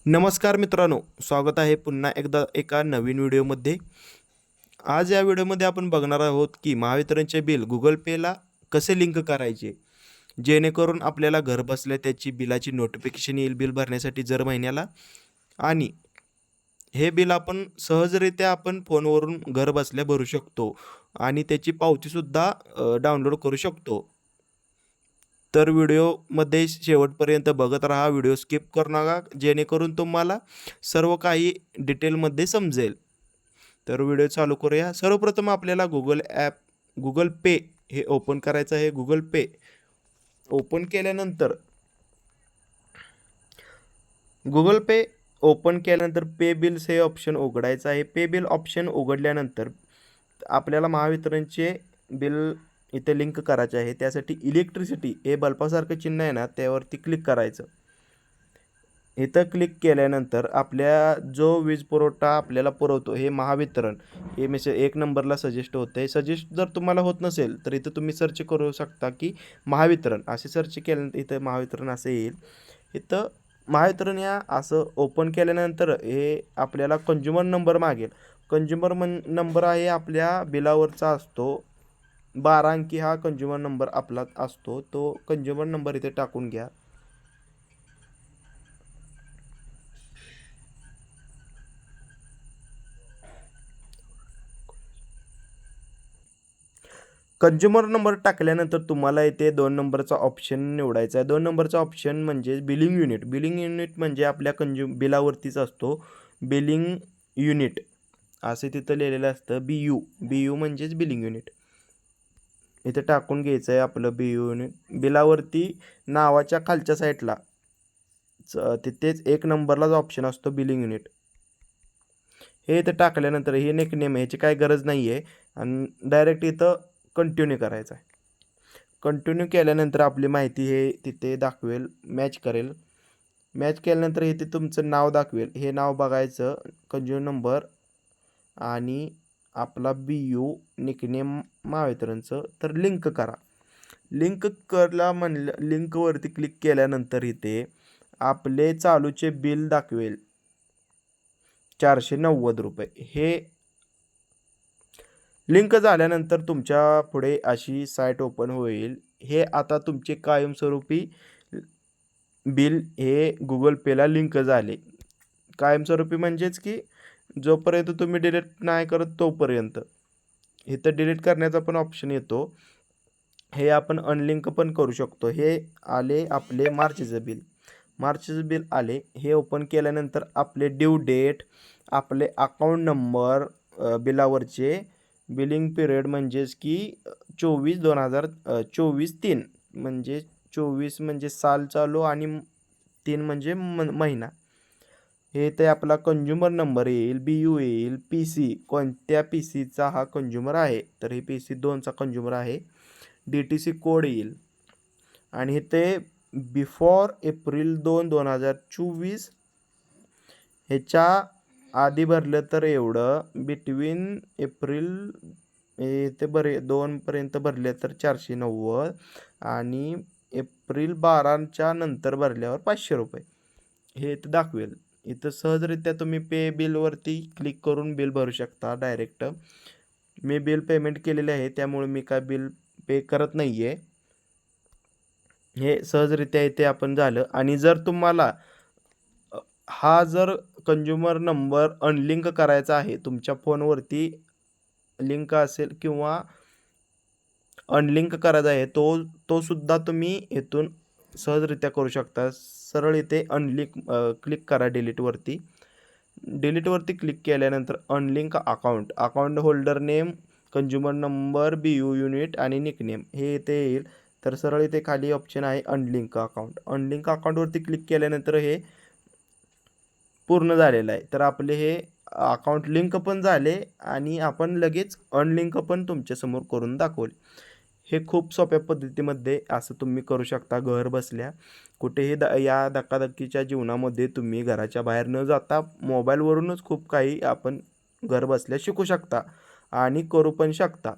नमस्कार मित्रांनो, स्वागत आहे पुन्हा एकदा एका नवीन व्हिडिओमध्ये. आज या व्हिडिओमध्ये आपण बघणार आहोत की महावितरणचे बिल गुगल पेला कसे लिंक करायचे, जेणेकरून आपल्याला घरबसल्या त्याची बिलाची नोटिफिकेशन येईल बिल भरण्यासाठी दर महिन्याला. आणि हे बिल आपण सहजरित्या आपण फोनवरून घरबसल्या भरू शकतो आणि त्याची पावतीसुद्धा डाउनलोड करू शकतो. तर व्हिडिओमध्ये शेवटपर्यंत बघत राहा, व्हिडिओ स्किप करू नका, जेणेकरून तुम्हाला सर्व काही डिटेलमध्ये समजेल. तर व्हिडिओ चालू करूया. सर्वप्रथम आपल्याला गुगल पे हे ओपन करायचं आहे. गुगल पे ओपन केल्यानंतर पे बिल्स हे ऑप्शन उघडायचं आहे. पे बिल ऑप्शन उघडल्यानंतर आपल्याला महावितरणचे बिल इथे लिंक करायचे आहे. त्यासाठी इलेक्ट्रिसिटी हे बल्बासारखं चिन्ह आहे ना, त्यावरती क्लिक करायचं. इथं क्लिक केल्यानंतर आपल्या जो वीज पुरवठा आपल्याला पुरवतो हे महावितरण हे एक नंबरला सजेस्ट होतं आहे. सजेस्ट जर तुम्हाला होत नसेल तर इथं तुम्ही सर्च करू शकता की महावितरण असे सर्च केल्यानंतर इथं महावितरण असं येईल. इथं महावितरण या असं ओपन केल्यानंतर हे आपल्याला कंझ्युमर नंबर मागेल. कंझ्युमर नंबर आहे आपल्या बिलावरचा असतो. 12 अंकी हा कंझ्युमर नंबर आपला असतो. तो कंझ्युमर नंबर इथे टाकून घ्या. कंझ्युमर नंबर टाकल्यानंतर तुम्हाला इथे 2 नंबरचा ऑप्शन निवडायचा आहे. 2 नंबरचा ऑप्शन म्हणजे बिलिंग युनिट. बिलिंग युनिट म्हणजे आपल्या बिलावरतीच असतो. बिलिंग युनिट असे तिथं लिहिलेलं असतं. BU म्हणजेच बिलिंग युनिट. इथे टाकून घ्यायचं आहे आपलं BU युनिट. बिलावरती नावाच्या खालच्या साईडला तिथेच 1 नंबरलाच ऑप्शन असतो बिलिंग युनिट. हे इथं टाकल्यानंतर हे नेम ह्याची काही गरज नाही आहे आणि डायरेक्ट इथं कंटिन्यू करायचं आहे. कंटिन्यू केल्यानंतर आपली माहिती हे तिथे दाखवेल, मॅच करेल. मॅच केल्यानंतर हे ते तुमचं नाव दाखवेल. हे नाव बघायचं, कंझ्युमर नंबर आणि आपला BU निकनेम महावितरणचं. तर लिंक करा. लिंक करला म्हणलं लिंकवरती क्लिक केल्यानंतर इथे आपले चालूचे बिल दाखवेल 490 रुपये. हे लिंक झाल्यानंतर तुमच्या पुढे अशी साईट ओपन होईल. हे आता तुमचे कायमस्वरूपी बिल हे गुगल पेला लिंक झाले. कायमस्वरूपी म्हणजेच की जोपर्यंत तुम्ही डिलीट नाही करत तोपर्यंत. इथं डिलीट करण्याचा पण ऑप्शन येतो. हे आपण अनलिंक पण करू शकतो. हे आले आपले मार्चचे बिल आले. हे ओपन केल्यानंतर आपले ड्यू डेट, आपले अकाउंट नंबर, बिलावरचे बिलिंग पिरियड म्हणजेच की 24/3 म्हणजे 24 म्हणजे साल चालू आणि 3 म्हणजे महिना. हे ते आपला कंझ्युमर नंबर येईल, BU येईल, PC कोणत्या PCचा हा कंझ्युमर आहे, तर हे PC 2चा कंझ्युमर आहे. DTC कोड येईल आणि ते बिफोर एप्रिल 2, 2024 ह्याच्या आधी भरलं तर एवढं, बिटवीन एप्रिल ते 2 पर्यंत भरले तर 490 आणि एप्रिल 12च्या नंतर भरल्यावर 500 रुपये हे इथं दाखवेल. इथं सहजरित्या तुम्ही पे बिलवरती क्लिक करून बिल भरू शकता डायरेक्ट. मी बिल पेमेंट केलेले आहे त्यामुळे मी काय बिल पे करत नाही आहे. हे सहजरित्या इथे आपण झालं. आणि जर तुम्हाला हा जर कंझ्युमर नंबर अनलिंक करायचा आहे, तुमच्या फोनवरती लिंक असेल किंवा अनलिंक करायचा आहे, तो सुद्धा तुम्ही इथून सहजरित्या करू शकता. सरळ इथे क्लिक करा डिलीटवरती. डिलीटवरती क्लिक केल्यानंतर unlink account holder name, consumer number, BU unit आणि निकनेम हे इथे येईल. तर सरळ इथे खाली ऑप्शन आहे अनलिंक अकाउंटवरती क्लिक केल्यानंतर हे पूर्ण झालेलं आहे. तर आपले हे अकाउंट लिंक पण झाले आणि आपण लगेच अनलिंक पण तुमच्यासमोर करून दाखवले. हे खूप सोप्या पद्धतीमध्ये असं तुम्ही करू शकता घर बसल्या. कुठेही या धक्काधक्कीच्या जीवनामध्ये तुम्ही घराच्या बाहेर न जाता मोबाईलवरूनच खूप काही आपण घर बसल्या शिकू शकता आणि करू पण शकता.